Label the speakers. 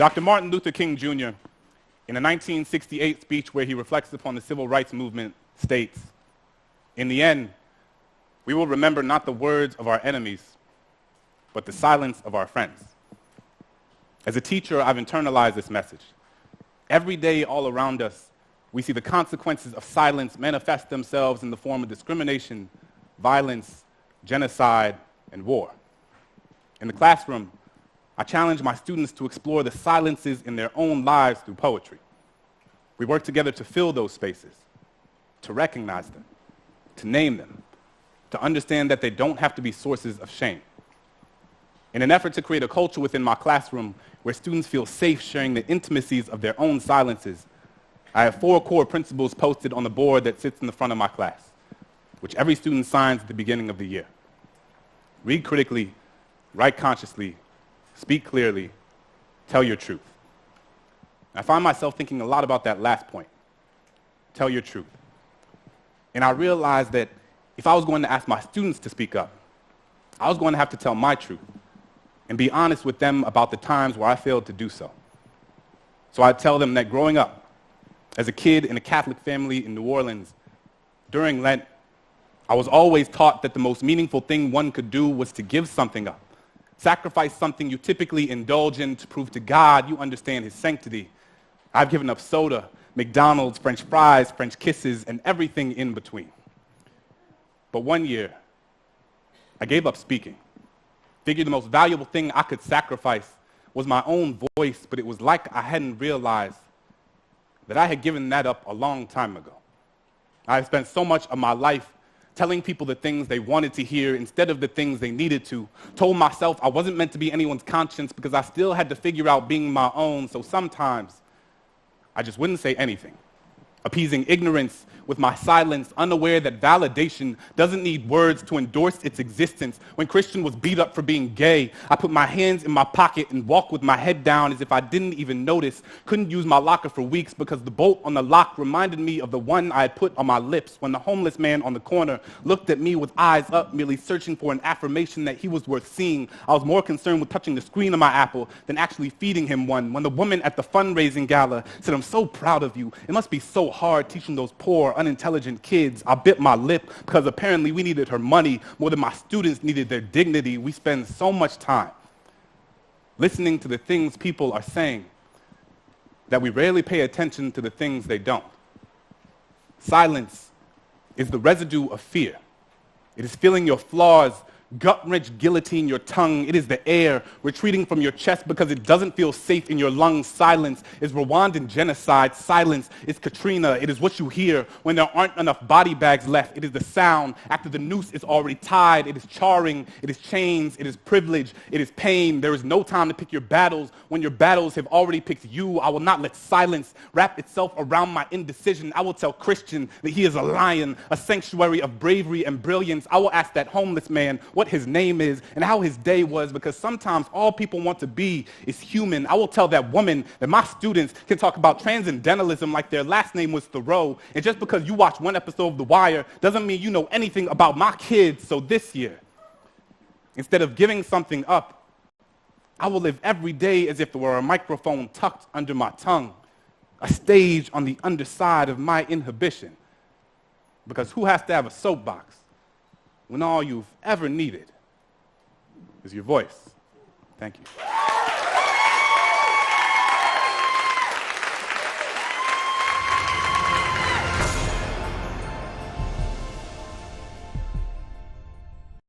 Speaker 1: Dr. Martin Luther King Jr., in a 1968 speech where he reflects upon the civil rights movement, states, "In the end, we will remember not the words of our enemies, but the silence of our friends." As a teacher, I've internalized this message. Every day all around us, we see the consequences of silence manifest themselves in the form of discrimination, violence, genocide, and war. In the classroom, I challenge my students to explore the silences in their own lives through poetry. We work together to fill those spaces, to recognize them, to name them, to understand that they don't have to be sources of shame. In an effort to create a culture within my classroom where students feel safe sharing the intimacies of their own silences, I have 4 core principles posted on the board that sits in the front of my class, which every student signs at the beginning of the year. Read critically, write consciously, speak clearly, tell your truth. I find myself thinking a lot about that last point, tell your truth. And I realized that if I was going to ask my students to speak up, I was going to have to tell my truth and be honest with them about the times where I failed to do so. So I tell them that growing up, as a kid in a Catholic family in New Orleans, during Lent, I was always taught that the most meaningful thing one could do was to give something up. Sacrifice something you typically indulge in to prove to God you understand his sanctity. I've given up soda, McDonald's, French fries, French kisses, and everything in between. But one year, I gave up speaking. Figured the most valuable thing I could sacrifice was my own voice, but it was like I hadn't realized that I had given that up a long time ago. I had spent so much of my life telling people the things they wanted to hear instead of the things they needed to. Told myself I wasn't meant to be anyone's conscience because I still had to figure out being my own, so sometimes I just wouldn't say anything, appeasing ignorance with my silence, unaware that validation doesn't need words to endorse its existence. When Christian was beat up for being gay, I put my hands in my pocket and walked with my head down as if I didn't even notice. Couldn't use my locker for weeks because the bolt on the lock reminded me of the one I had put on my lips when the homeless man on the corner looked at me with eyes up, merely searching for an affirmation that he was worth seeing. I was more concerned with touching the screen of my Apple than actually feeding him one. When the woman at the fundraising gala said, "I'm so proud of you. It must be so hard teaching those poor, unintelligent kids," I bit my lip because apparently we needed her money more than my students needed their dignity. We spend so much time listening to the things people are saying that we rarely pay attention to the things they don't. Silence is the residue of fear. It is feeling your flaws gut-wrench guillotine your tongue. It is the air retreating from your chest because it doesn't feel safe in your lungs. Silence is Rwandan genocide. Silence is Katrina. It is what you hear when there aren't enough body bags left. It is the sound after the noose is already tied. It is charring. It is chains. It is privilege. It is pain. There is no time to pick your battles when your battles have already picked you. I will not let silence wrap itself around my indecision. I will tell Christian that he is a lion, a sanctuary of bravery and brilliance. I will ask that homeless man what his name is and how his day was, because sometimes all people want to be is human. I will tell that woman that my students can talk about transcendentalism like their last name was Thoreau, and just because you watch one episode of The Wire doesn't mean you know anything about my kids. So this year, instead of giving something up, I will live every day as if there were a microphone tucked under my tongue, a stage on the underside of my inhibition. Because who has to have a soapbox when all you've ever needed is your voice? Thank you.